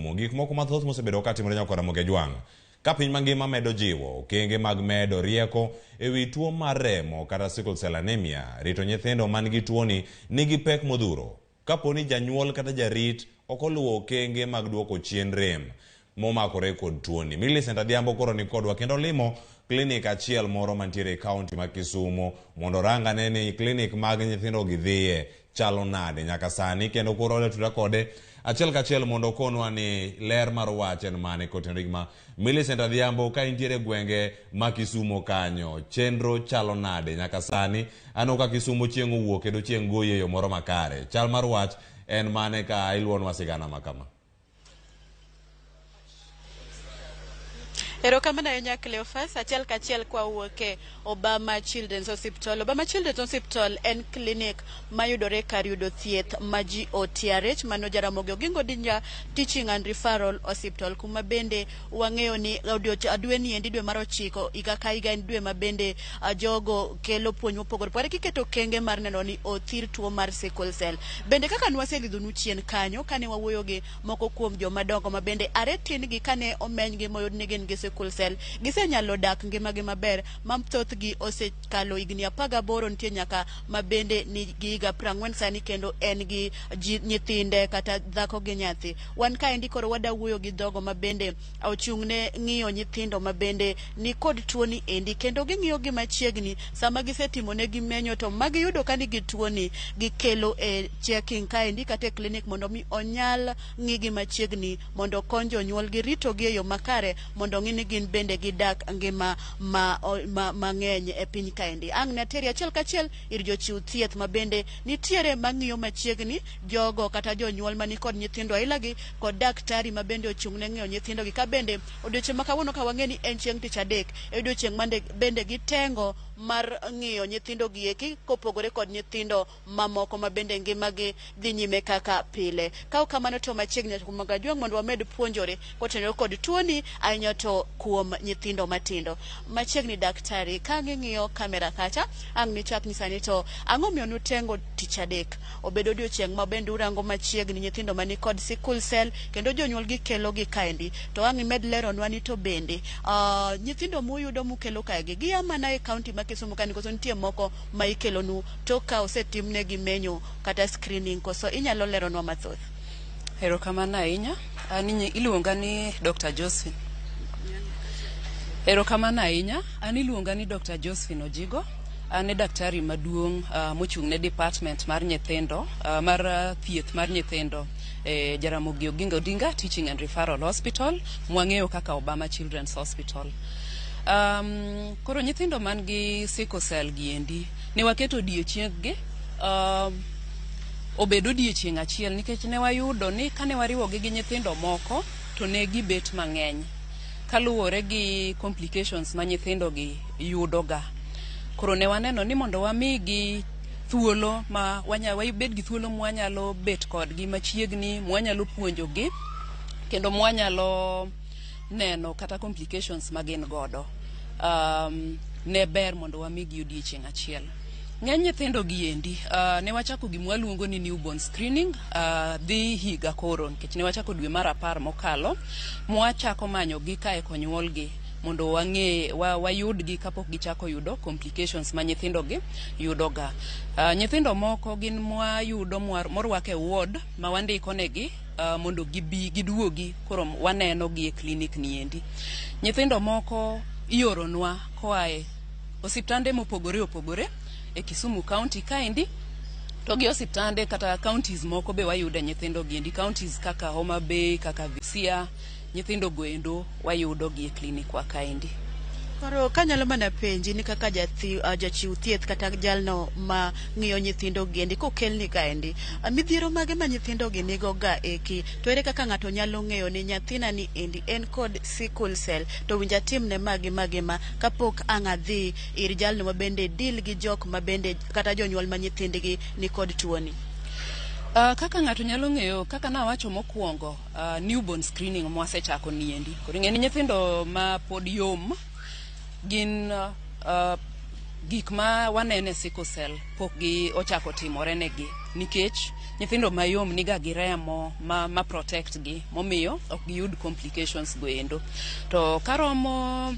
orumo gik moko mathoth mosebedo katimore nyaka Ramogi Jwang. Ka piny mangima medo jiwo okenge mag medo rieko ewi tuo mar remo kata sickle cell anemia, rito nyithindo man gi tuoni nigi pek modhuro. Kaponi janyuol kata jarit okoluwo okenge mag duoko chien rem momakore kod tuoni. Millicent Adhiambo koro ni kodwa kendo limo klinik achiel moro mantiere e kaunti ma Kisumo mondo ranga ni klinik mag nyithindo gidhiye chalo nade nyaka sani, kendo koro ole tuda kode achiel kachiel mondo konwa ni ler mar wach en mane kotendo gima. Millicent Adhiambo, ka intiere gwenge ma Kisumo kanyo, chenro chalo nade nyaka sani? Ano ka Kisumo chieng' owuok kendo chieng' goye yo moro makare, chal mar wach en mane ka iluonwa sigana makama? Erokamano ahinya Cleophas, achiel kachiel kwa wuoke Obama Children's Hospital. Obama Children's Hospital en klinik mayudore kar yudo thieth ma ji OTRH, mano Jaramogi Oginga Odinga Teaching and Referral Hospital, kuma bende wang'eyo ni dwe ni endi dwe mar 9 higa ka higa en dwe ma bende jogo kelo puonj mopogore opogore kiketo kenge mar neno ni othir tuo mar sickle cell. Bende kaka nwaselidhonu chien kanyo kane wawuoyo gi moko kuom joma dongo ma bende are tin gi kane omenygi moyud ni gin gi sickle cell, gisenyalo dak ngimagi maber, ma thothgi osekalo higni 18, nitie nyaka ma bende nigi higa 40 sani kendo en gi nyithinde kata dhako gi nyathi. Wan ka endi koro wada wuoyo gi dogo ma bende ochung'ne ng'iyo nyithindo ma bende ni kod tuoni endi, kendo ging'iyo gi machiegni sama gisetimonegi menyo to magiyudo ka nigi tuoni gikelo e checking ka endi kata e klinik mondo mi onyal ng'igi machiegni mondo konyo jonyuol gi rito gi e yo makare mondo ng'ini gin bende gidak ngima mang'eny e piny kaendi. Ang' nateri achiel kachiel ir jochiw thieth ma bende nitiere mang'iyo machiegni jogo kata jonyuol mani kod nyithindo ailagi kod daktari ma bende ochung'ne ng'iyo nyithindo gi. Ka bende odiochieng' ma kawuono ka wang'eni en chieng' tich adek, odiochieng' mande bende gitengo mar ng'iyo nyithindo gi eki kopogore kod nyithindo mamoko ma bende ngimagi dhi nyime kaka pile. Ka kamano to machiegni kumaga Jwang mondo wamed puonjore kotenore kod tuoni ahinya to kuom nyithindo matindo. Machiegni daktari, ka ng'iyo kamera kacha, ang' nichak nyisani to ang'o miyo nutengo tich adek obedo odiochieng' ma bende urango machiegni nyithindo mani kod sickle cell kendo jonyuol gi kelo gi kaendi, to ang' imed leronwa ni to bende nyithindo muyudo mukelo kaegi gia mana e kaunti ma Kisumu kani koso nitie moko ma ikelonu to ka osetimnegi menyo kata screening, koso inyalo leronwa mathoth? Erokamano ahinya. Ani iluonga ni Dr. Josephine. Erokamano ahinya. Ani iluonga ni Dr. Josephine Ojigo. An e daktari maduong' mochung' ne department mar nyithindo, mar thieth mar nyithindo Jaramogi Oginga Odinga Teaching and Referral Hospital, mwang'eyo kaka Obama Children's Hospital. Koro nyithindo man gi sickle cell gi endi ne waketo odiochieng' gi obedo odiochieng' achiel nikech ne wayudo ni kane wariwogi gi nyithindo moko to ne gibet mang'eny kaluwore gi complications ma nyithindo gi yudoga. Koro ne waneno ni mondo wamigi thuolo ma wabed gi thuolo mwanyalo bet kodgi machiegni, mwanyalo puonjogi kendo mwanyalo neno kata complications ma gin godo. Ne ber mondo wamigi odiochieng' achiel. Ng'eny nyithindo gi endi ne wachako gima waluongo ni newborn screening dhi higa koro, nikech ne wachako dwe mar 10 mokalo, mwachako manyo gi kae konyuol gi mondo wang'e wayudgi kapok gichako yudo complications ma nyithindo gi yudoga. Nyithindo moko gin mwayudo morwake ward ma wandiko negi mondo giduogi, koro waneno gi e klinik ni endi. Nyithindo moko ioronwa koae osiptande mopogore opogore e Kisumu County kaendi, to gi osiptande kata counties moko be wayude nyithindo gi endi, counties kaka Homa Bay, kaka Busia, nyithindo goendo wayudo gi e klinik wa kaendi. Koro kanyalo mana penji ni kaka jachiw thieth kata jalno ma ng'iyo nyithindo gi endi kokelni kaendi, midhiero mage ma nyithindo gi nigo ga eki, to ere kaka ng'ato nyalo ng'eyo ni nyathina ni endi en kod sickle cell to winja timne magi ma kapok ang' adhi ir jalno ma bende deal gi jok ma bende kata jonyuol ma nyithindgi ni kod tuoni? Kaka ng'ato nyalo ng'eyo, kaka nawacho mokwongo, newborn screening mwasechako ni endi. Koro ng'eni nyithindo ma pod yom gin gik ma wanene sickle cell pok gi ochako timore negi nikech nyithindo mayom niga gi remo ma protect gi momiyo ok giyud complications goendo. To karomo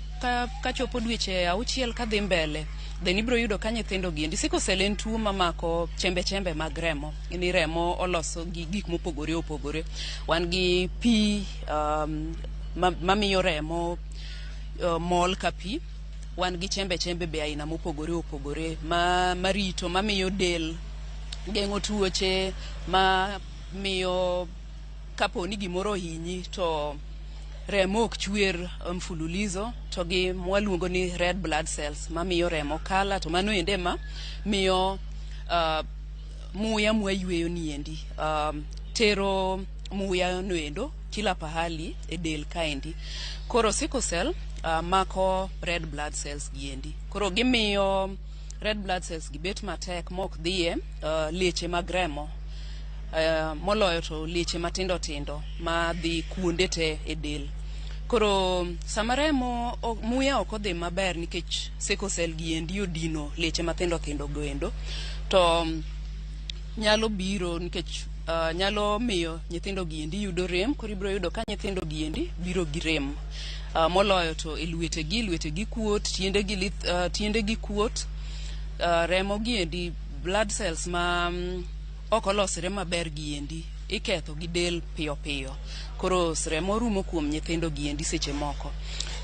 ka chopo dweche 6 kadhi mbele then ibro yudo ka nyithindo gi sickle cell en tuo mamako chembe mag remo. Ni remo oloso gi gik mopogore opogore. Wan gi pi mamiyo remo mol ka pi. Wan gi chembe be aina mopogore opogore ma rito mamiyo del geng'o tuoche, ma miyo kapo ni gimoro hinyi to remo ok chwer mfululizo, to gi mwaluongo ni red blood cells mamiyo remo kala, to mano ende ma miyo muya mwayweyo niendi tero muya noendo kila pahali e del kaendi. Koro sickle cell mako red blood cells giendi. Koro gimiyo red blood cells gibet matek mok dhiye leche mag remo, moloyo to leche matindo tindo ma dhi kuonde te e del. Koro sama remo muya ok odhi maber nikech sickle cell giendi odino leche matindo tindo goendo, to nyalo biro nikech nyalo miyo nyithindo giendi yudo rem. Koro ibro yudo ka nyithindo giendi biro gi rem moloyo to e lwetegi kuot, tiendegi kuot. Remo giendi, blood cells ma ok olosre maber giendi iketho gi del piyo piyo. Koro remo rumo kuom nyithindo giendi seche moko.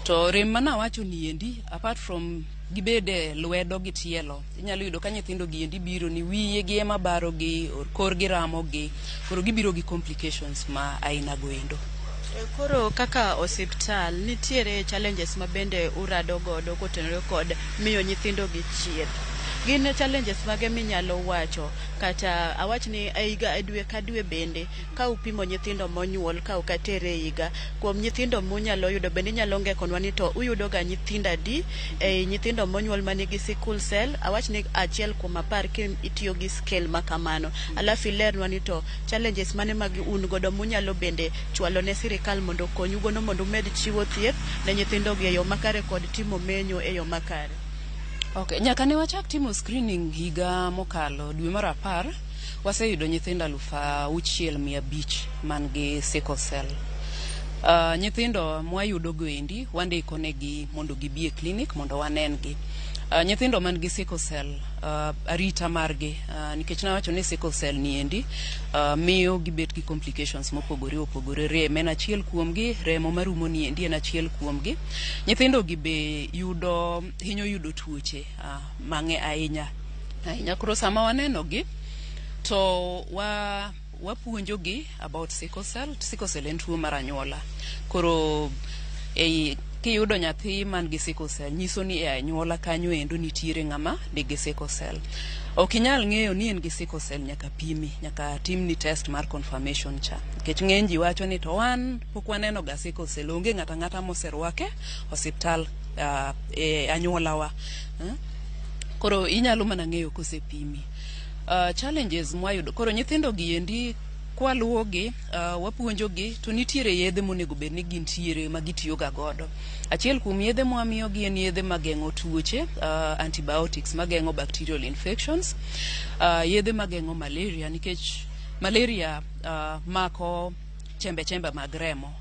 To rem mana wacho ni endi, apart from gibede lwedo gi tielo, inyalo yudo ka nyithindo giendi biro ni wiye gi ema baro gi, korgi ramo gi, koro gibiro gi complications ma aina goendo. Koro kaka osiptal nitiere challenges ma bende urado godo kotenore kod miyo nyithindo gi chieth. Gin challenges mage minyalo wacho, kata awachni higa dwe ka dwe bende ka upimo nyithindo monyuol ka ukatere higa, kuom nyithindo munyalo yudo bende nyalo ngekonwa ni to uyudo ga nyithindo adi nyithindo monyuol manigi sickle cell, awachni achiel kuom 10 ki itiyo gi scale makamano. Alafu ilernwa ni to challenges mane mag un godo munyalo bende chwalo ne sirikal mondo konyu gono mondo med chiwo thieth ne nyithindo gi e yo makare kod timo menyo e yo makare. Okay, nyaka ne wachak timo screening higa mokalo dwe mar 10, waseyudo nyithindo 6,500 man gi sickle cell. Nyithindo mwayudo goendi wandiko negi mondo gibi e clinic mondo wanengi. Nyithindo man gi sickle cell arita margi nikech nawacho ni sickle cell niendi miyo gibet gi complications mopogore opogore. Rem en achiel kuomgi, remo marumo niendi en achiel kuomgi. Nyithindo gi be hinyo yudo tuoche mang'e ahinya. Koro sama waneno gi to wapuonjo gi about sickle cell. Sickle cell en tuo mar anyuola. Koro kiyudo nyathi man gi sickle cell nyiso ni e anyuola kanyo endo nitiere ng'ama nigi sickle cell. Ok inyal ng'eyo ni en gi sickle cell nyaka pimi, nyaka timni test mar confirmation cha. Nikech ng'eny ji wacho ni to wan pok waneno ga sickle cell, onge ng'ata moserwake osiptal e anyuolawa. Koro inyalo mana ng'eyo kosepimi. Challenges mwayudo, koro nyithindo giendi kwaluwogi, wapuonjogi, to nitiere yedhe monego bed ni gintiere ma gitiyo ga godo. Achiel kuom yedhe mwamiyogi en yedhe mageng'o tuoche, antibiotics mageng'o bacterial infections, yedhe mageng'o malaria nikech malaria mako chembe mag remo,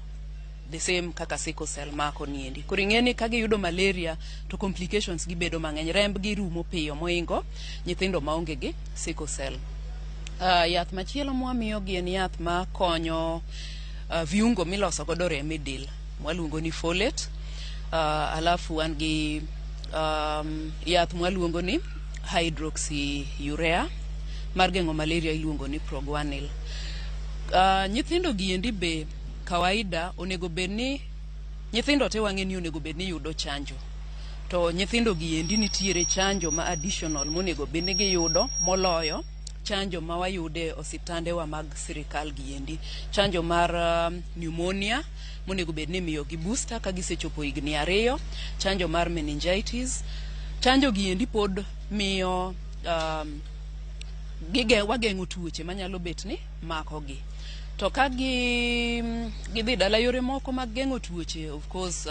the same kaka sickle cell mako niendi. Koro ing'eni ka giyudo malaria to complications gibedo mang'eny, rembgi rumo piyo moingo nyithindo maonge gi sickle cell. Yath machielo mwamiyogi en yath ma konyo viungo miloso godo remo e del, mwaluongo ni folate. Alafu wan gi yath mwaluongo ni hydroxyurea, mar geng'o malaria iluongo ni proguanil. Nyithindo giendi be kawaida onego bed ni nyithindo te wang'e ni onego bed ni yudo chanjo. To nyithindo giendi nitiere chanjo ma additional monego bed ni giyudo moloyo chanjo ma wayude osiptandewa mag sirikal giendi. Chanjo mar pneumonia monego bed ni miyo gi booster ka gisechopo higni 2, chanjo mar meningitis. Chanjo giendi pod miyo wageng'o tuoche manyalo bet ni mako gi. To ka gidhi dala yore moko mag geng'o tuoche, of course,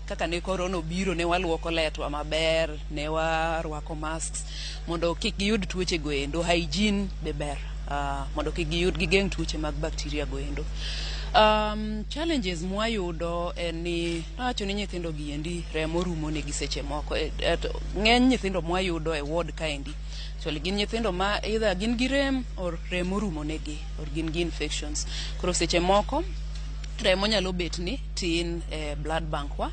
kaka ne korona obiro, ne waluoko letwa maber, ne warwako masks mondo kik giyud tuoche goendo. Hygiene be ber, mondo kik gigeng' tuoche mag bacteria goendo. Challenges mwayudo en ni nawacho ni nyithindo giendi remo rumo negi seche moko. Ng'eny nyithindo mwayudo e ward kaendi actually gin nyithindo ma either gin gi rem or remo rumo negi or gin gi infections. Koro seche moko remo nyalo bet ni tin blood bank wa.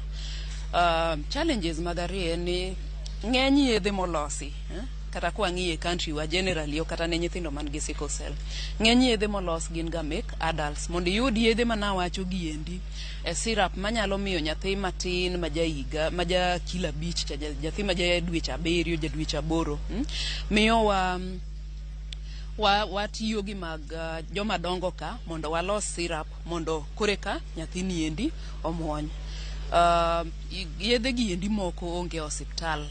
Challenges mag ariyo en ni ng'eny yedhe molosi, kata kwa ng'iye country wa generally, kata ne nyithindo man gi sickle cell, ng'eny yedhe molos gin ga mek adults. Mondo yud yedhe manawacho giendi syrup manyalo miyo nyathi matin maja kilo 5, nyathi maja dweche 7, ja dweche 8, miyo watiyo gi mag joma dongo ka mondo walos syrup mondo koreka nyathini endi omuony. Yedhe giendi moko onge osiptal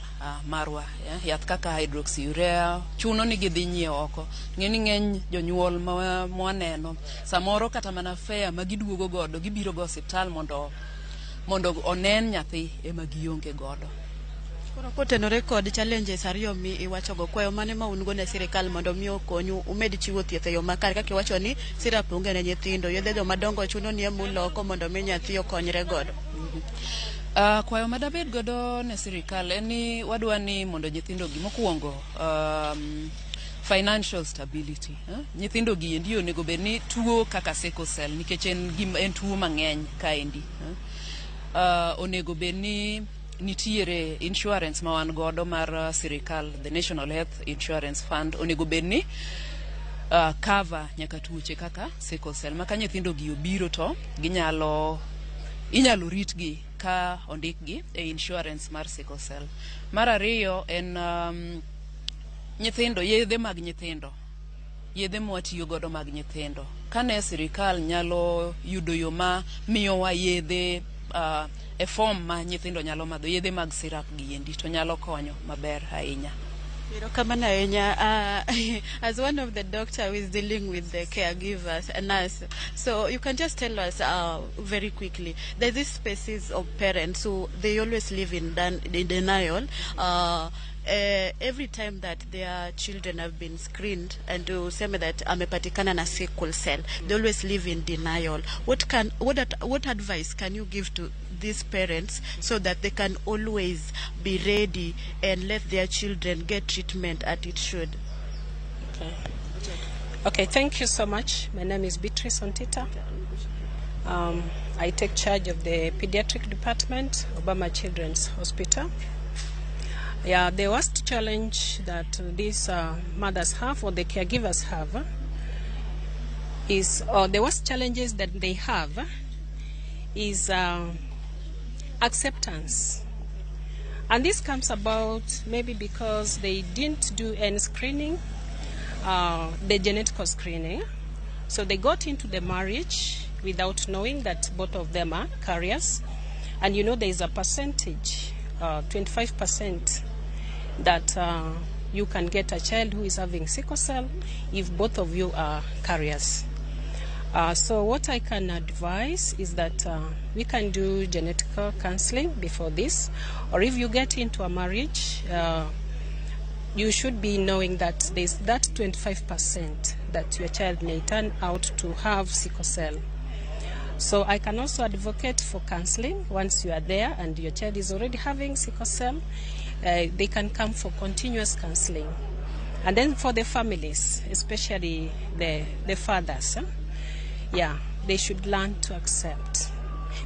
marwa, yath kaka hydroxyurea chuno ni gidhi nyiewo oko. Ng'eni ng'eny jonyuol mwaneno samoro kata mana fare ma giduogo godo gibiro go osiptal mondo onen nyathi ema gionge godo. Koro kotenore kod challenges ariyo mi iwacho go, kwayo mane ma un go ne sirikal mondo mi okonyu umed chiwo thieth e yo makare, kaka iwacho ni syrup onge ne nyithindo, yedhe joma dongo chuno ni emuloko mondo mi nyathi okonyre godo. Kwayo madabed godo ne sirikal en ni wadwa ni mondo nyithindo gi mokwongo financial stability. Nyithindo gi endi onego bed ni tuo kaka sickle cell nikech en tuo mang'eny kaendi. Onego bed ni nitiere insurance ma wan godo mar sirikal, the National Health Insurance Fund, onego bed ni cover nyaka tuoche kaka sickle cell. Maka nyithindo gi obiro to inyalo ritgi ka ondikgi e insurance mar sickle cell. Mar ariyo en yedhe mag nyithindo, yedhe mwatiyo godo mag nyithindo. Kane sirikal nyalo yudo yo ma miyowa yedhe e form ma nyithindo nyalo madho, yedhe mag syrup giendi, to nyalo konyo maber ahinya. As one of the doctor who is dealing with the caregivers, a nurse, so you can just tell us very quickly, there's this species of parents who they always live in denial. Every time that their children have been screened and to say that amepatikana na sickle cell, they always live in denial. What advice can you give to these parents so that they can always be ready and let their children get treatment as it should? Okay, thank you so much. My name is Beatrice Ontita. I take charge of the pediatric department, Obama Children's Hospital. Yeah, the worst challenge that these mothers have, or the caregivers have, or the worst challenges that they have is acceptance. And this comes about maybe because they didn't do any screening, the genetic screening. So they got into the marriage without knowing that both of them are carriers. And you know there is a percentage, 25%, that you can get a child who is having sickle cell if both of you are carriers. So what I can advise is that we can do genetic counseling before this, or if you get into a marriage, you should be knowing that there's that 25% that your child may turn out to have sickle cell. So I can also advocate for counseling once you are there and your child is already having sickle cell. They can come for continuous counseling. And then for the families, especially the fathers, they should learn to accept.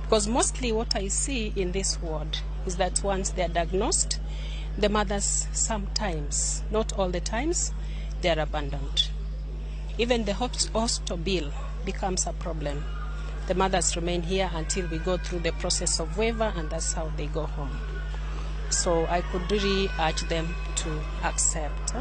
Because mostly what I see in this ward is that once they are diagnosed, the mothers sometimes, not all the times, they are abandoned. Even the hospital bill becomes a problem. The mothers remain here until we go through the process of waiver, and that's how they go home. So I could really urge them to accept.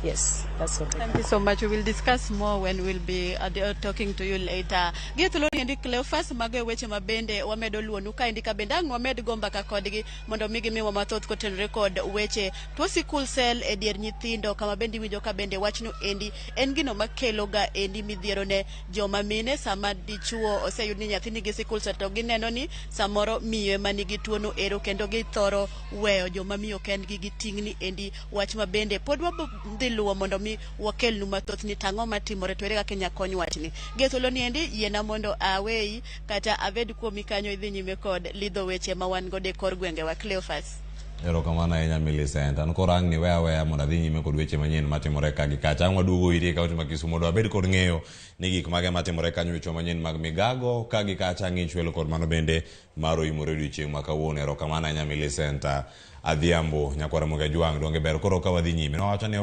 Yes, that's okay. Thank you so much. We will discuss more when we'll be talking to you later. Getuloni endi Cleophas mage weche mabende wamedo luonu ka endi ka bende ang wamed gomba ka kodgi mondo migi miwa mathoth kotenre kod weche tuo sickle cell e dier nyithindo kama bendi winjo ka bende wachno endi en gino makelo ga endi midhiero ne joma mine sama dichuo oseyud ni nyathini gi sickle cell to gineno ni samoro miyo manigi tuono ero kendo githoro weyo joma miyo kendgi gitingni endi wach mabende pod wabdhi luwo mondo mi wakelnu mathoth ni tang'o matimore to ere kaka inyalo kony wachni. Getuloni endi yiena mondo awei kata aved kuomi kanyo idhi nyime kod lidho weche ma wan gode kor gwenge wa Cleophas. Erokamano ahinya Millicent. An koro ang' ni weya mondo adhi nyime kod weche manyien matimore ka gi kacha. Ang' waduogo iri e kaunti ma Kisumu mondo wabed kod ng'eyo ni gik mage matimore kanyo, weche manyien mag migago ka gi kacha ang' ichwelo kod mano bende maro imore odiochieng' ma kawuono. Erokamano ahinya Millicent. Adhiambo nyakwara Ramogi Juang donge ber koro ka wadhi nyime. Nowacho ni